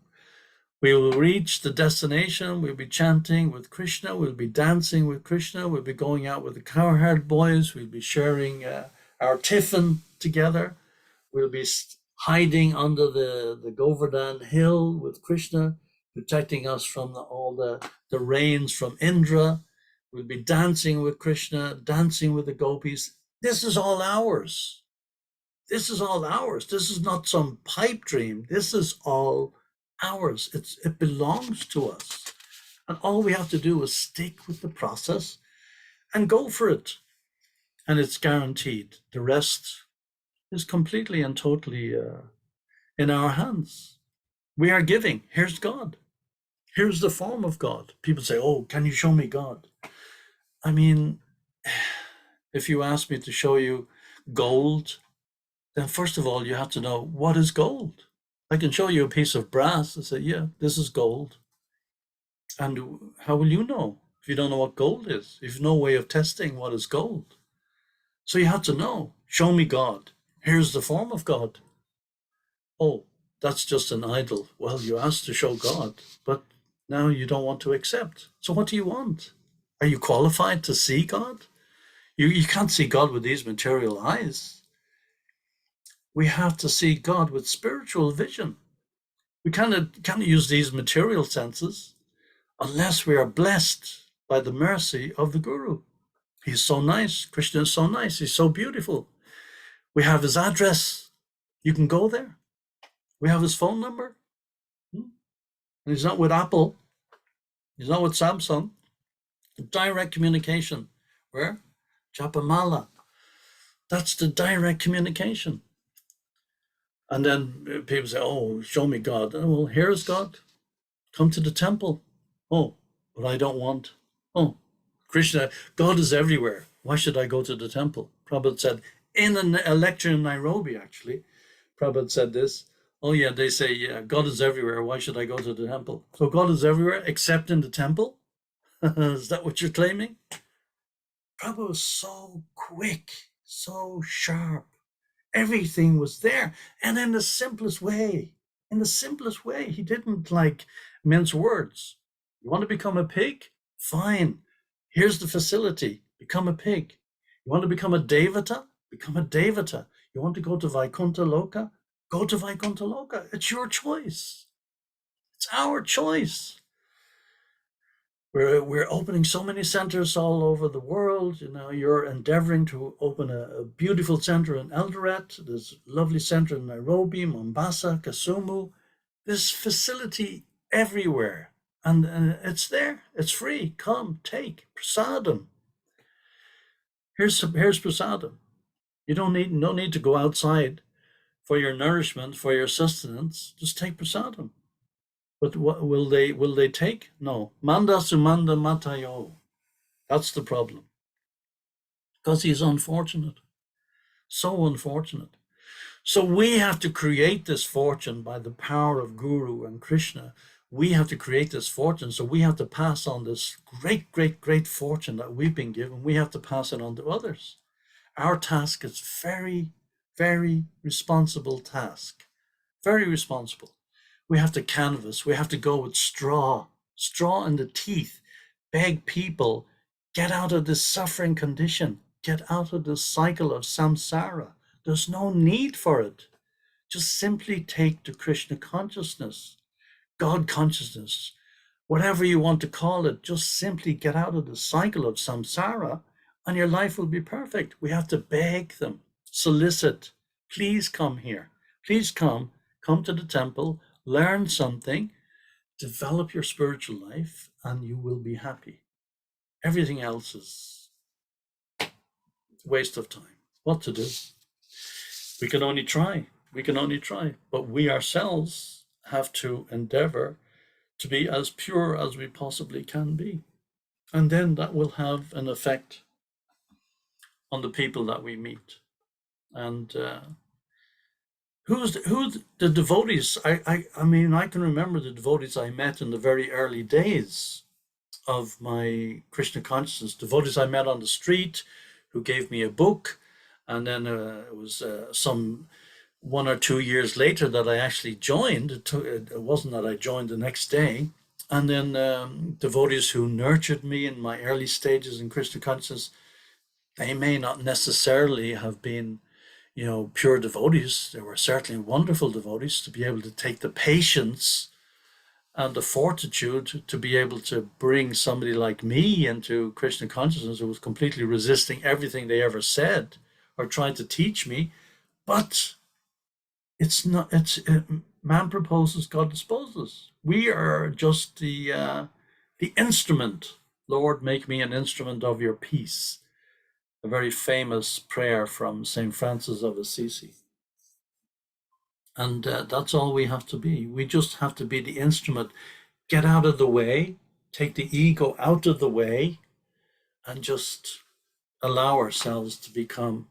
we will reach the destination. We'll be chanting with Krishna. We'll be dancing with Krishna. We'll be going out with the cowherd boys. We'll be sharing our tiffin together. We'll be hiding under the Govardhan hill with Krishna, protecting us from all the rains from Indra. We'll be dancing with Krishna, dancing with the gopis. This is all ours. This is all ours. This is not some pipe dream. This is all ours. It belongs to us. And all we have to do is stick with the process and go for it. And it's guaranteed. The rest is completely and totally in our hands. We are giving. Here's God. Here's the form of God. People say, oh, can you show me God? I mean, if you ask me to show you gold, then first of all, you have to know what is gold. I can show you a piece of brass and say, yeah, this is gold. And how will you know if you don't know what gold is? If you have no way of testing what is gold. So you have to know, show me God. Here's the form of God. Oh, that's just an idol. Well, you asked to show God, but now you don't want to accept. So what do you want? Are you qualified to see God? You can't see God with these material eyes. We have to see God with spiritual vision. We can't use these material senses unless we are blessed by the mercy of the Guru. He's so nice. Krishna is so nice. He's so beautiful. We have his address. You can go there. We have his phone number. And he's not with Apple. He's not with Samsung. Direct communication. Where? Japamala. That's the direct communication. And then people say, oh, show me God. Oh, well, here's God. Come to the temple. Oh, but I don't want. Oh, Krishna, God is everywhere. Why should I go to the temple? Prabhupada said, in a lecture in Nairobi, actually, Prabhupada said this. Oh, yeah, they say, yeah, God is everywhere. Why should I go to the temple? So God is everywhere except in the temple? Is that what you're claiming? Prabhupada was so quick, so sharp. Everything was there. And in the simplest way, he didn't like mince words. You want to become a pig? Fine. Here's the facility. Become a pig. You want to become a devata? Become a devata. You want to go to Vaikuntha Loka? Go to Vaikuntha Loka. It's your choice. It's our choice. We're opening so many centers all over the world. You know, you're endeavoring to open a beautiful center in Eldoret. There's a lovely center in Nairobi, Mombasa, Kisumu. There's facility everywhere. And it's there. It's free. Come, take. Prasadam. Here's prasadam. You don't need to go outside for your nourishment, for your sustenance. Just take prasadam. But what will they take? No. Manda sumanda matayo. That's the problem. Because he's unfortunate. So unfortunate. So we have to create this fortune by the power of Guru and Krishna. We have to create this fortune. So we have to pass on this great, great, great fortune that we've been given. We have to pass it on to others. Our task is very, very responsible task. Very responsible. We have to canvas. We have to go with straw in the teeth, beg people, get out of this suffering condition, get out of this cycle of samsara. There's no need for it. Just simply take the Krishna consciousness, God consciousness, whatever you want to call it. Just simply get out of the cycle of samsara and your life will be perfect. We have to beg them, solicit, please come here. Please come to the temple. learn something, develop your spiritual life, and you will be happy. Everything else is a waste of time. What to do? We can only try. We can only try. But we ourselves have to endeavor to be as pure as we possibly can be. And then that will have an effect on the people that we meet. And who the devotees? I mean, I can remember the devotees I met in the very early days of my Krishna consciousness. Devotees I met on the street, who gave me a book, and then it was some 1 or 2 years later that I actually joined. It wasn't that I joined the next day. And then devotees who nurtured me in my early stages in Krishna consciousness, they may not necessarily have been, pure devotees. They were certainly wonderful devotees to be able to take the patience and the fortitude to be able to bring somebody like me into Krishna consciousness, who was completely resisting everything they ever said or tried to teach me. But it's not, man proposes, God disposes. We are just the instrument. Lord, make me an instrument of your peace. A very famous prayer from St. Francis of Assisi. And that's all we have to be. We just have to be the instrument. Get out of the way, take the ego out of the way, and just allow ourselves to become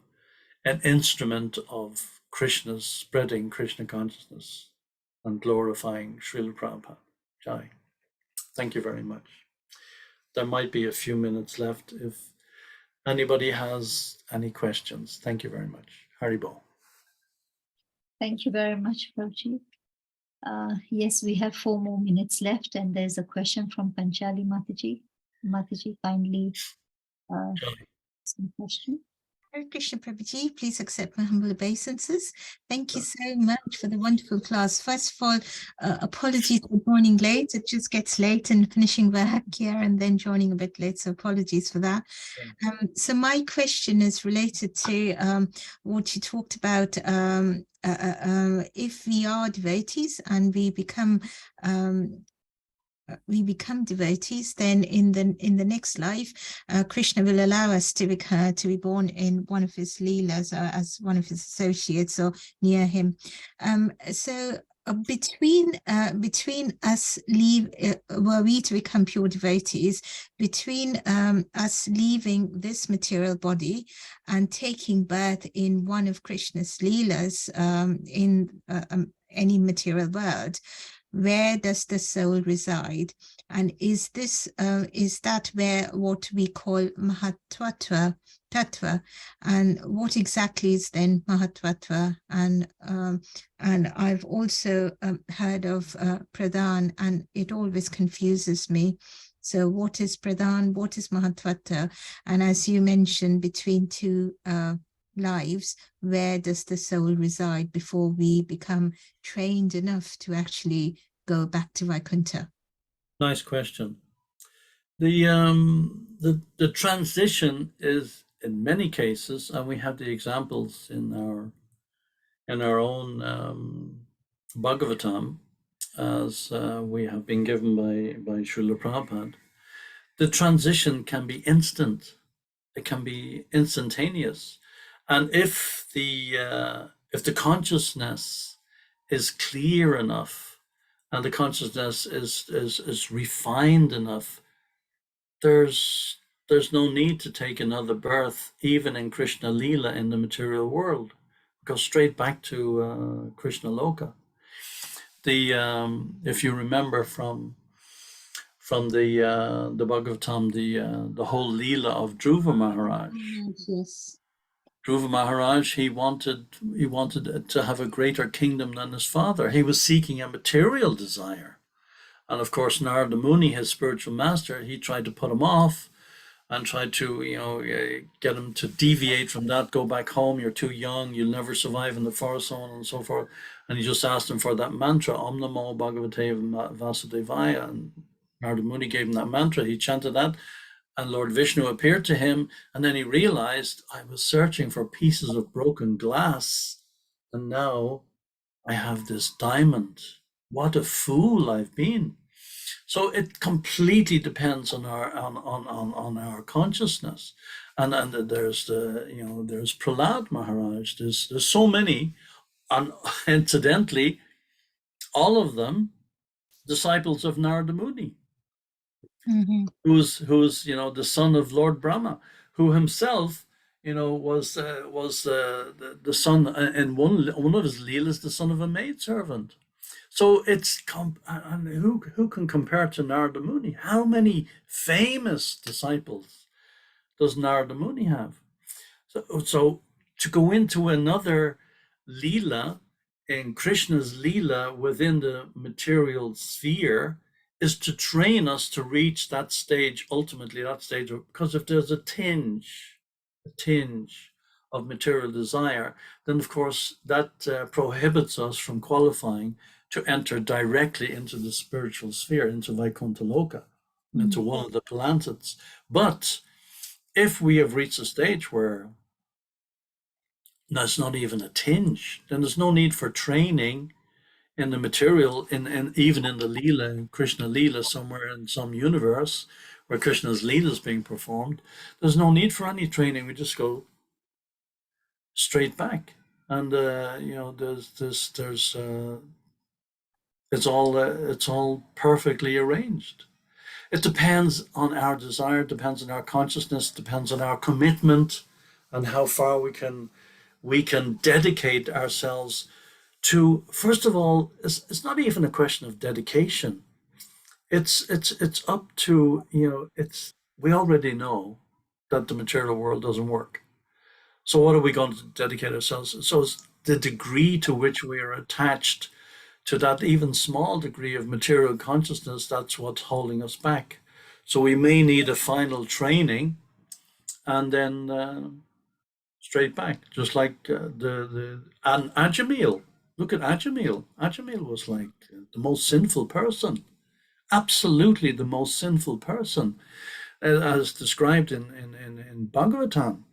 an instrument of Krishna's spreading Krishna consciousness and glorifying Srila Prabhupada. Jai. Thank you very much. There might be a few minutes left if anybody has any questions. Thank you very much. Haribol. Thank you very much, Prabhuji. Yes, we have 4 more minutes left, and there's a question from Panchali Mataji. Mataji, kindly some question. Hare Krishna Prabhuji, please accept my humble obeisances. Thank you so much for the wonderful class. First of all, apologies for joining late. It just gets late and finishing work here and then joining a bit late, so apologies for that. So my question is related to what you talked about. If we are devotees and we become devotees, then in the next life, Krishna will allow us to be born in one of his leelas as one of his associates or near him. So between us were we to become pure devotees, between us leaving this material body and taking birth in one of Krishna's leelas in any material world, where does the soul reside? And is that where what we call Mahatvatva Tattva? And what exactly is then Mahatvatva? And I've also heard of Pradhan, and it always confuses me. So what is Pradhan? What is Mahatvatva? And as you mentioned, between two lives, where does the soul reside before we become trained enough to actually go back to Vaikuntha? Nice question. The transition is in many cases, and we have the examples in our own Bhagavatam, as we have been given by Srila Prabhupada. The transition can be instant. It can be instantaneous. And if the consciousness is clear enough and the consciousness is refined enough, there's no need to take another birth, even in Krishna Leela in the material world. Go straight back to Krishna Loka. If you remember from the Bhagavatam, the whole Leela of Dhruva Maharaj. Yes. Dhruva Maharaj, he wanted to have a greater kingdom than his father. He was seeking a material desire. And of course, Narada Muni, his spiritual master, he tried to put him off and tried to, get him to deviate from that, go back home, you're too young, you'll never survive in the forest, so on and so forth. And he just asked him for that mantra, Om Namo Bhagavate Vasudevaya. And Narada Muni gave him that mantra, he chanted that. And Lord Vishnu appeared to him, and then he realized, I was searching for pieces of broken glass, and now I have this diamond. what a fool I've been. So it completely depends on our consciousness. And there's there's Prahlad Maharaj, there's so many, and incidentally, all of them disciples of Narada Muni, who's the son of Lord Brahma, who himself was the son in one of his leelas, the son of a maidservant. So and who can compare to Narada Muni? How many famous disciples does Narada Muni have? So to go into another Leela in Krishna's Leela within the material sphere is to train us to reach that stage, ultimately that stage, because if there's a tinge of material desire, then of course that prohibits us from qualifying to enter directly into the spiritual sphere, into Vaikuntha Loka, into one of the planets. But if we have reached a stage where that's not even a tinge, then there's no need for training in the material, in even in the Leela, in Krishna Leela, somewhere in some universe where Krishna's Leela is being performed. There's no need for any training. We just go straight back, and it's all perfectly arranged. It depends on our desire, depends on our consciousness, depends on our commitment, and how far we can dedicate ourselves to. First of all, it's not even a question of dedication. It's up to we already know that the material world doesn't work. So what are we going to dedicate ourselves? So it's the degree to which we are attached to that even small degree of material consciousness, that's what's holding us back. So we may need a final training, and then straight back, just like and Ajamil. Look at Ajamil. Ajamil was like the most sinful person, absolutely the most sinful person, as described in Bhagavatam.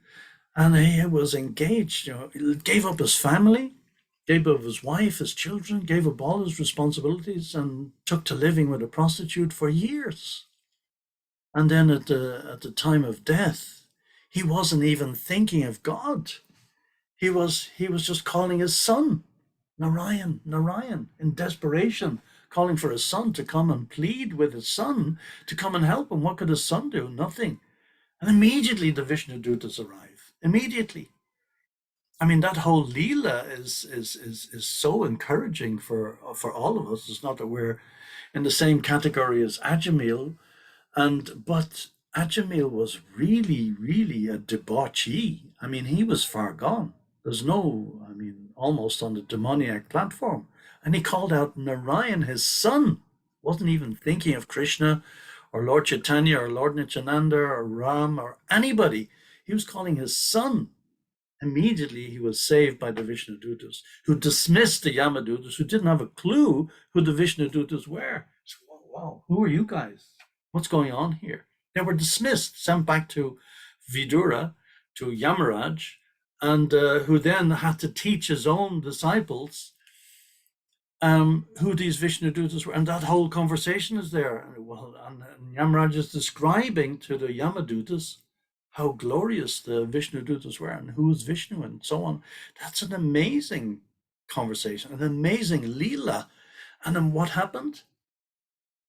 And he was engaged, he gave up his family, gave up his wife, his children, gave up all his responsibilities, and took to living with a prostitute for years. And then at the time of death, he wasn't even thinking of God. He was just calling his son, Narayan, Narayan, in desperation, calling for his son to come and plead with his son to come and help him. What could his son do? Nothing. And immediately the Vishnu Dutas arrive. Immediately. I mean, that whole Leela is so encouraging for all of us. It's not that we're in the same category as Ajamil, but Ajamil was really, really a debauchee. I mean, he was far gone. There's no, I mean, almost on the demoniac platform. And he called out Narayan, his son. Wasn't even thinking of Krishna or Lord Chaitanya or Lord Nityananda or Ram or anybody. He was calling his son. Immediately he was saved by the Vishnu Dutas, who dismissed the Yamadutas, who didn't have a clue who the Vishnu Dutas were. So, wow, who are you guys? What's going on here? They were dismissed, sent back to Vidura, to Yamaraj, and who then had to teach his own disciples who these Vishnu Dutas were. And that whole conversation is there. Well, and Yamaraj is describing to the Yamadutas how glorious the Vishnu Dutas were and who is Vishnu and so on. That's an amazing conversation, an amazing Leela. And then what happened?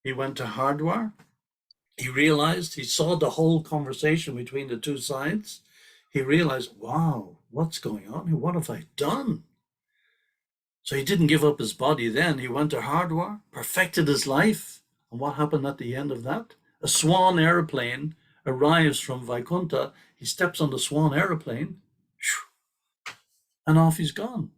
He went to Hardwar. He realized, he saw the whole conversation between the two sides. He realized, wow, what's going on here? What have I done? So he didn't give up his body then. He went to Hardwar, perfected his life. And what happened at the end of that? A swan airplane arrives from Vaikuntha. He steps on the swan airplane, and off he's gone.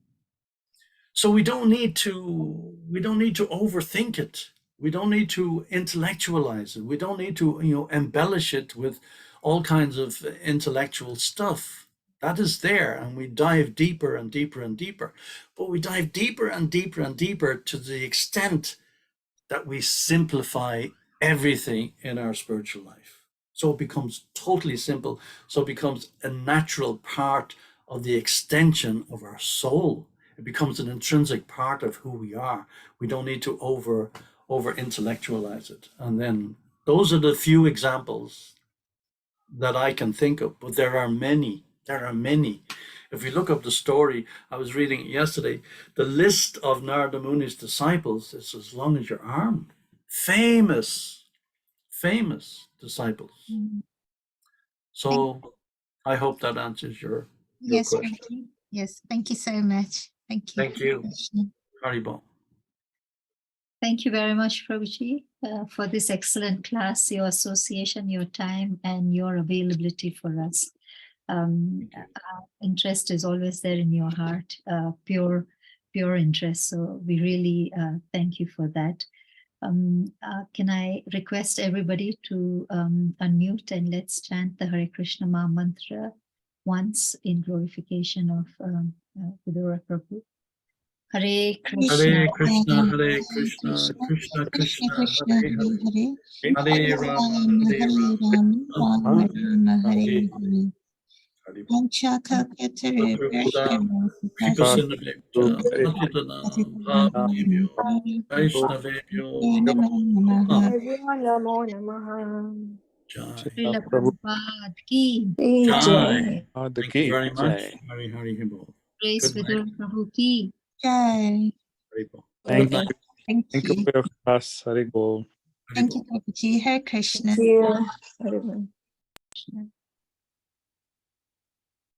So we don't need to overthink it. We don't need to intellectualize it. We don't need to embellish it with all kinds of intellectual stuff. That is there, and we dive deeper and deeper and deeper. But we dive deeper and deeper and deeper to the extent that we simplify everything in our spiritual life. So it becomes totally simple. So it becomes a natural part of the extension of our soul. It becomes an intrinsic part of who we are. We don't need to over intellectualize it. And then those are the few examples that I can think of, but there are many. There are many. If we look up the story, I was reading it yesterday, the list of Narada Muni's disciples is as long as your arm. Famous disciples. So I hope that answers your Yes, question. Prabhuji. Yes, thank you so much. Thank you. Thank you. Krishna. Haribol. Thank you very much, Prabhuji, for this excellent class, your association, your time, and your availability for us. Interest is always there in your heart, pure interest. So we really thank you for that. Can I request everybody to unmute and let's chant the Hare Krishna Maha Mantra once in glorification of Vidura Prabhu. Hare Krishna. Hare Krishna, Hare Krishna, Krishna Krishna, Hare Hare, Hare Rama, Hare Rama, Hare Hare Hare. Panchakakatare Vipasinavekta, Patitanam, Bhavnebhyo, Vaishnavebhyo, Namo Namaha. Jai. Srila Prabhupada ki. Jai. Jai. Thank you very much. Hari Hari Hibol. Praise Good Vidura Prabhu ki. Jai. Haribol. Thank Good night. you. Thank Thank you you. for your class. Hari Bol. Thank you, Haribol. Prabhuji. Hare Krishna. Thank you. Krishna.